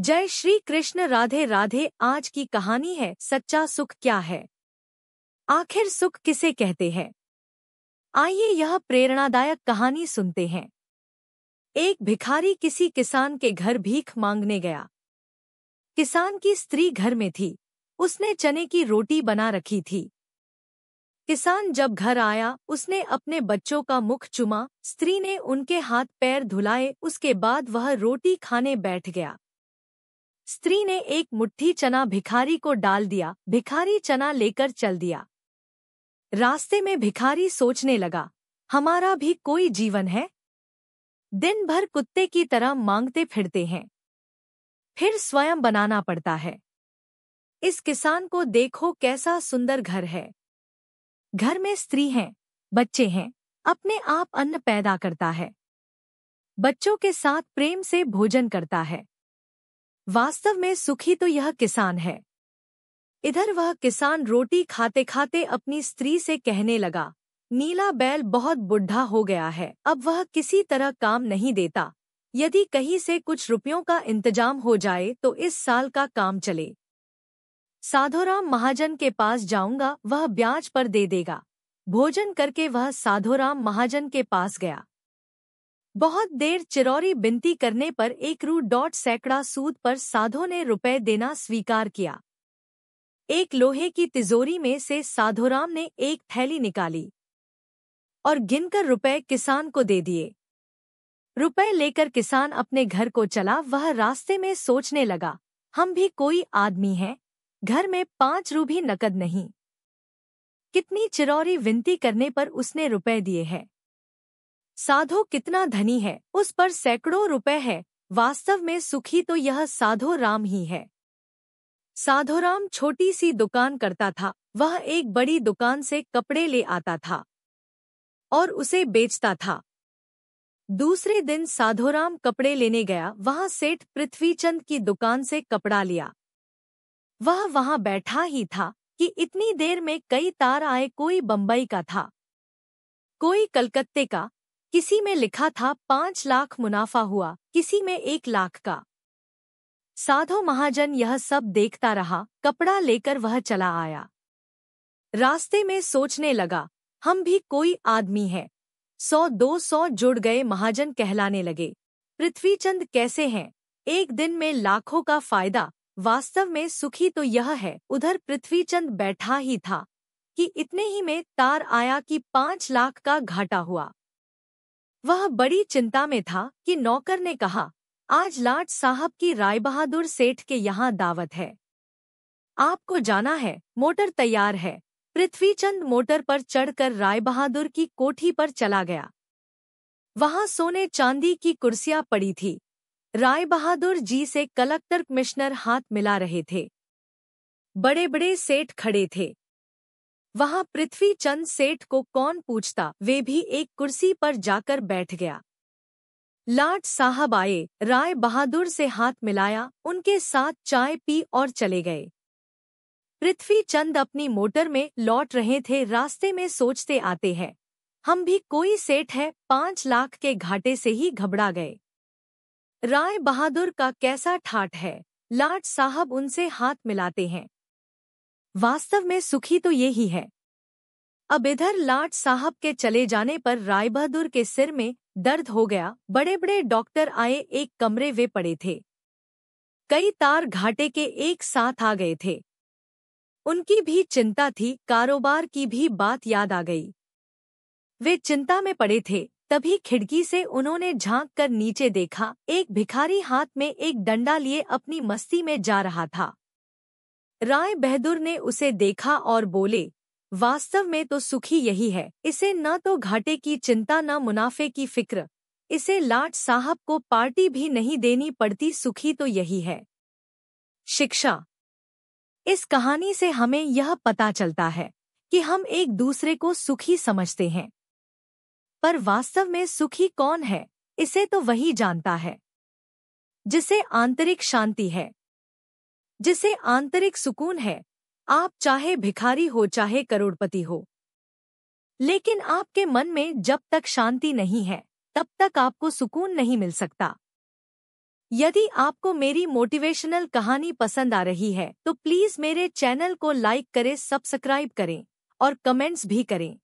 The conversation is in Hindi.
जय श्री कृष्ण। राधे राधे। आज की कहानी है सच्चा सुख क्या है। आखिर सुख किसे कहते हैं। आइए यह प्रेरणादायक कहानी सुनते हैं। एक भिखारी किसी किसान के घर भीख मांगने गया। किसान की स्त्री घर में थी। उसने चने की रोटी बना रखी थी। किसान जब घर आया उसने अपने बच्चों का मुख चूमा। स्त्री ने उनके हाथ पैर धुलाए, उसके बाद वह रोटी खाने बैठ गया। स्त्री ने एक मुट्ठी चना भिखारी को डाल दिया। भिखारी चना लेकर चल दिया। रास्ते में भिखारी सोचने लगा, हमारा भी कोई जीवन है। दिन भर कुत्ते की तरह मांगते फिरते हैं, फिर स्वयं बनाना पड़ता है। इस किसान को देखो, कैसा सुंदर घर है। घर में स्त्री है, बच्चे हैं, अपने आप अन्न पैदा करता है, बच्चों के साथ प्रेम से भोजन करता है। वास्तव में सुखी तो यह किसान है। इधर वह किसान रोटी खाते खाते अपनी स्त्री से कहने लगा, नीला बैल बहुत बुढ़ा हो गया है, अब वह किसी तरह काम नहीं देता। यदि कहीं से कुछ रुपयों का इंतजाम हो जाए तो इस साल का काम चले। साधोराम महाजन के पास जाऊंगा, वह ब्याज पर दे देगा। भोजन करके वह साधोराम महाजन के पास गया। बहुत देर चिरौरी बिनती करने पर 1 रू. सूद पर साधो ने रुपए देना स्वीकार किया। एक लोहे की तिजोरी में से साधोराम ने एक थैली निकाली और गिनकर रुपए किसान को दे दिए। रुपए लेकर किसान अपने घर को चला। वह रास्ते में सोचने लगा, हम भी कोई आदमी हैं, घर में 5 रू भी नकद नहीं। कितनी चिरौरी विनती करने पर उसने रुपए दिए हैं। साधो कितना धनी है, उस पर सैकड़ों रुपए है। वास्तव में सुखी तो यह साधो राम ही है। साधोराम छोटी सी दुकान करता था। वह एक बड़ी दुकान से कपड़े ले आता था और उसे बेचता था। दूसरे दिन साधोराम कपड़े लेने गया। वहां सेठ पृथ्वीचंद की दुकान से कपड़ा लिया। वह वहां बैठा ही था कि इतनी देर में कई तार आए। कोई बंबई का था, कोई कलकत्ते का। किसी में लिखा था 5 लाख मुनाफा हुआ, किसी में 1 लाख का। साधो महाजन यह सब देखता रहा। कपड़ा लेकर वह चला आया। रास्ते में सोचने लगा, हम भी कोई आदमी है। 100-200 जुड़ गए, महाजन कहलाने लगे। पृथ्वीचंद कैसे हैं, एक दिन में लाखों का फायदा। वास्तव में सुखी तो यह है। उधर पृथ्वीचंद बैठा ही था कि इतने ही में तार आया कि 5 लाख का घाटा हुआ। वह बड़ी चिंता में था कि नौकर ने कहा, आज लाट साहब की रायबहादुर सेठ के यहाँ दावत है, आपको जाना है। मोटर तैयार है। पृथ्वीचंद मोटर पर चढ़कर रायबहादुर की कोठी पर चला गया। वहां सोने चांदी की कुर्सियां पड़ी थी। रायबहादुर जी से कलेक्टर कमिश्नर हाथ मिला रहे थे। बड़े बड़े सेठ खड़े थे। वहां पृथ्वीचंद सेठ को कौन पूछता, वे भी एक कुर्सी पर जाकर बैठ गया। लाट साहब आए, राय बहादुर से हाथ मिलाया, उनके साथ चाय पी और चले गए। पृथ्वीचंद अपनी मोटर में लौट रहे थे। रास्ते में सोचते आते हैं, हम भी कोई सेठ है। 5 लाख के घाटे से ही घबरा गए। राय बहादुर का कैसा ठाठ है। लाट साहब उनसे हाथ मिलाते हैं। वास्तव में सुखी तो ये ही है। अब इधर लाट साहब के चले जाने पर रायबहादुर के सिर में दर्द हो गया। बड़े बड़े डॉक्टर आए, एक कमरे वे पड़े थे। कई तार घाटे के एक साथ आ गए थे। उनकी भी चिंता थी, कारोबार की भी बात याद आ गई। वे चिंता में पड़े थे। तभी खिड़की से उन्होंने झांक कर नीचे देखा। एक भिखारी हाथ में एक डंडा लिए अपनी मस्ती में जा रहा था। राय बहादुर ने उसे देखा और बोले, वास्तव में तो सुखी यही है। इसे न तो घाटे की चिंता न मुनाफे की फिक्र। इसे लाट साहब को पार्टी भी नहीं देनी पड़ती। सुखी तो यही है। शिक्षा। इस कहानी से हमें यह पता चलता है कि हम एक दूसरे को सुखी समझते हैं, पर वास्तव में सुखी कौन है, इसे तो वही जानता है जिसे आंतरिक शांति है, जिसे आंतरिक सुकून है। आप चाहे भिखारी हो चाहे करोड़पति हो, लेकिन आपके मन में जब तक शांति नहीं है तब तक आपको सुकून नहीं मिल सकता। यदि आपको मेरी मोटिवेशनल कहानी पसंद आ रही है तो प्लीज मेरे चैनल को लाइक करें, सब्सक्राइब करें और कमेंट्स भी करें।